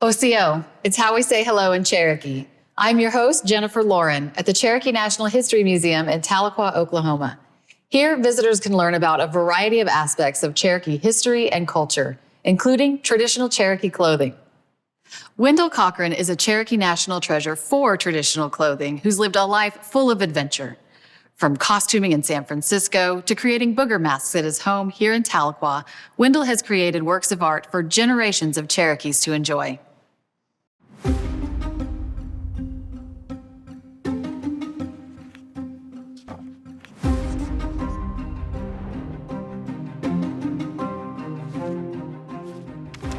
Osiyo, it's how we say hello in Cherokee. I'm your host, Jennifer Lauren, at the Cherokee National History Museum in Tahlequah, Oklahoma. Here, visitors can learn about a variety of aspects of Cherokee history and culture, including traditional Cherokee clothing. Wendell Cochran is a Cherokee National Treasure for traditional clothing who's lived a life full of adventure. From costuming in San Francisco to creating booger masks at his home here in Tahlequah, Wendell has created works of art for generations of Cherokees to enjoy.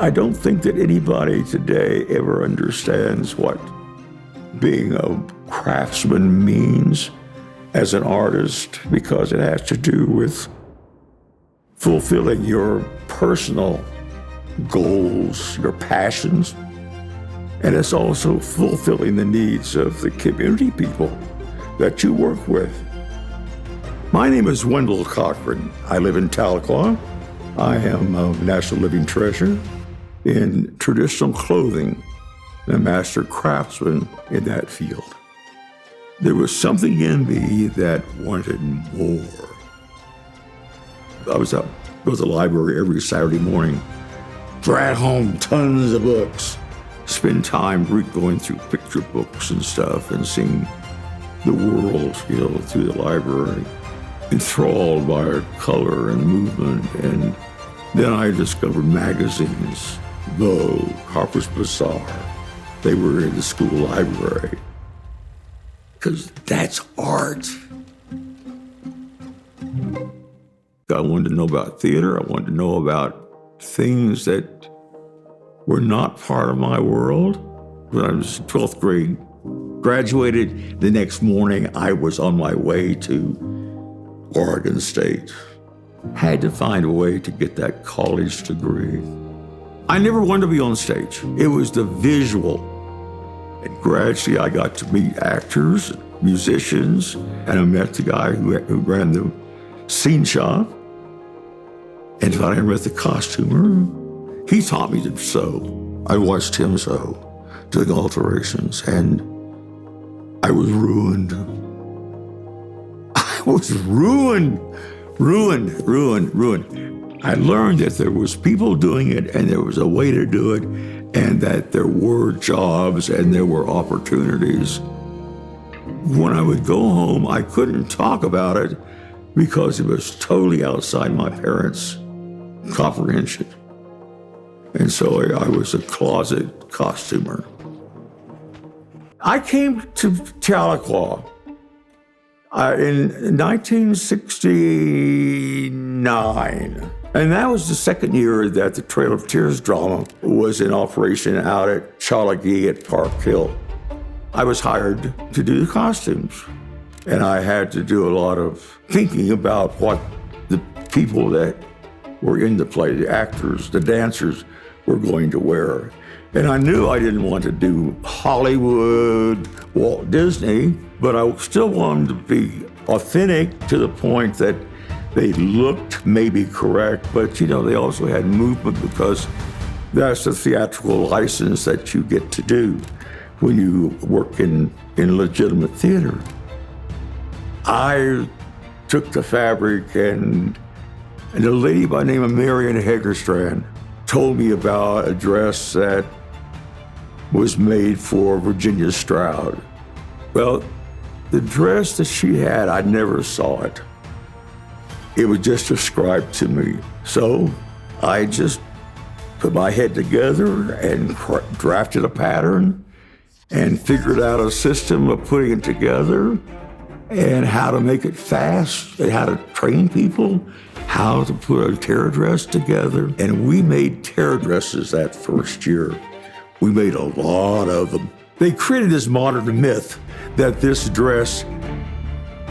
I don't think that anybody today ever understands what being a craftsman means as an artist, because it has to do with fulfilling your personal goals, your passions, and it's also fulfilling the needs of the community people that you work with. My name is Wendell Cochran. I live in Tahlequah. I am a National Living Treasure in traditional clothing, and a master craftsman in that field. There was something in me that wanted more. I was up, go to the library every Saturday morning, drag home tons of books, spend time going through picture books and stuff and seeing the world, through the library, enthralled by color and movement. And then I discovered magazines, Vogue, Harper's Bazaar. They were in the school library. Because that's art. I wanted to know about theater. I wanted to know about things that were not part of my world. When I was in 12th grade, graduated the next morning, I was on my way to Oregon State. Had to find a way to get that college degree. I never wanted to be on stage. It was the visual. And gradually I got to meet actors, musicians, and I met the guy who ran the scene shop. And finally I met the costumer. He taught me to sew. I watched him sew, doing alterations, and I was ruined. I was ruined. I learned that there was people doing it and there was a way to do it and that there were jobs and there were opportunities. When I would go home, I couldn't talk about it because it was totally outside my parents' comprehension. And so I was a closet costumer. I came to Tahlequah in 1969. And that was the second year that the Trail of Tears drama was in operation out at Cherokee at Park Hill. I was hired to do the costumes, and I had to do a lot of thinking about what the people that were in the play, the actors, the dancers, were going to wear. And I knew I didn't want to do Hollywood, Walt Disney, but I still wanted to be authentic to the point that they looked maybe correct, but they also had movement because that's the theatrical license that you get to do when you work in legitimate theater. I took the fabric and a lady by the name of Marion Hagerstrand told me about a dress that was made for Virginia Stroud. Well, the dress that she had, I never saw it. It was just described to me. So I just put my head together and drafted a pattern and figured out a system of putting it together and how to make it fast and how to train people, how to put a tear dress together. And we made tear dresses that first year. We made a lot of them. They created this modern myth that this dress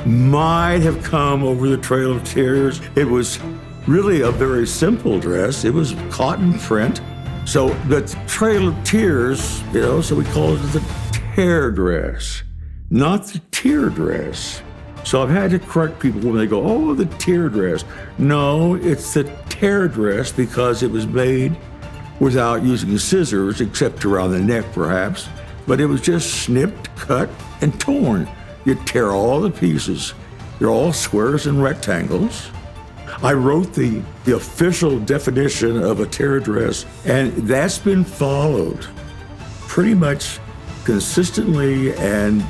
might have come over the Trail of Tears. It was really a very simple dress. It was cotton print. So the Trail of Tears, so we called it the tear dress, not the tear dress. So I've had to correct people when they go, oh, the tear dress. No, it's the tear dress because it was made without using scissors, except around the neck perhaps, but it was just snipped, cut, and torn. You tear all the pieces. They're all squares and rectangles. I wrote the official definition of a tear dress, and that's been followed pretty much consistently and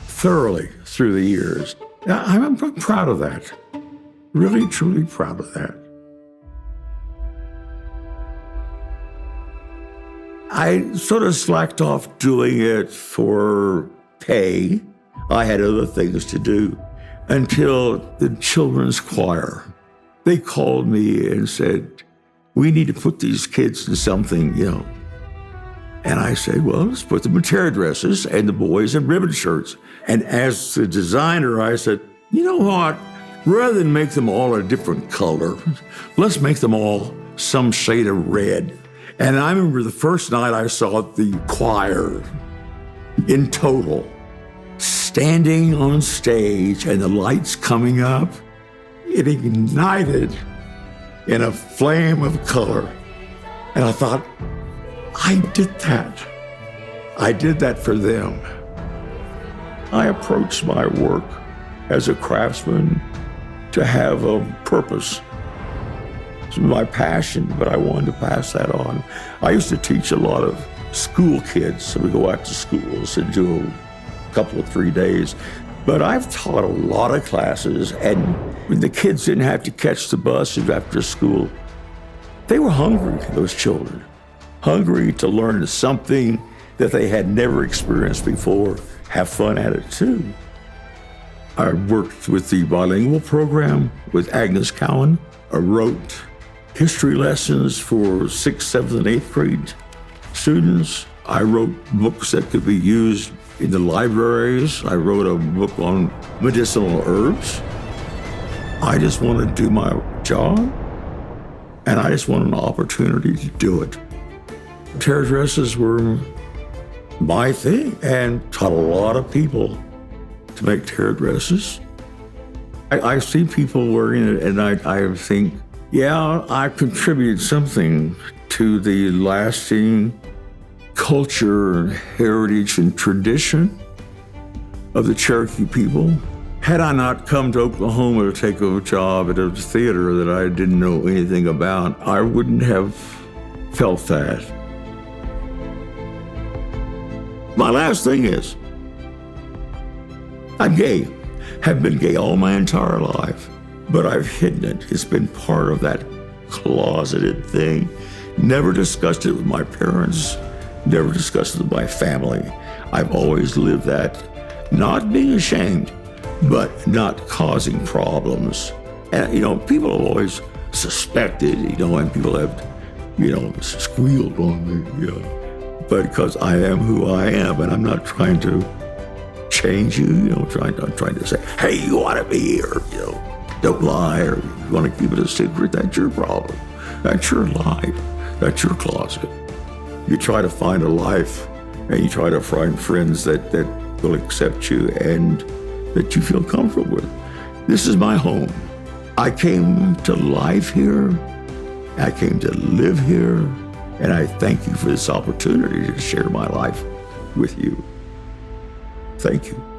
thoroughly through the years. I'm proud of that. Really, truly proud of that. I sort of slacked off doing it for pay. I had other things to do until the children's choir. They called me and said, we need to put these kids in something, And I said, well, let's put them in tear dresses and the boys in ribbon shirts. And as the designer, I said, you know what? Rather than make them all a different color, let's make them all some shade of red. And I remember the first night I saw the choir in total, standing on stage and the lights coming up, it ignited in a flame of color. And I thought, I did that. I did that for them. I approached my work as a craftsman to have a purpose. It's my passion, but I wanted to pass that on. I used to teach a lot of school kids, so we go out to schools and do a couple of 3 days. But I've taught a lot of classes, and when the kids didn't have to catch the bus after school, they were hungry, those children. Hungry to learn something that they had never experienced before, have fun at it too. I worked with the bilingual program with Agnes Cowan. I wrote history lessons for 6th, 7th, and 8th grade students. I wrote books that could be used in the libraries. I wrote a book on medicinal herbs. I just wanted to do my job, and I just wanted an opportunity to do it. Tear dresses were my thing, and taught a lot of people to make tear dresses. I see people wearing it, and I think, yeah, I contributed something to the lasting culture, heritage, and tradition of the Cherokee people. Had I not come to Oklahoma to take a job at a theater that I didn't know anything about, I wouldn't have felt that. My last thing is, I'm gay, have been gay all my entire life, but I've hidden it. It's been part of that closeted thing. Never discussed it with my parents, never discussed it with my family. I've always lived that, not being ashamed, but not causing problems. And, people have always suspected, and people have, squealed on me, But because I am who I am, and I'm not trying to change you, I'm trying to say, hey, you want to be here, don't lie, or you want to keep it a secret, that's your problem. That's your life. That's your closet. You try to find a life, and you try to find friends that will accept you and that you feel comfortable with. This is my home. I came to life here. I came to live here. And I thank you for this opportunity to share my life with you. Thank you.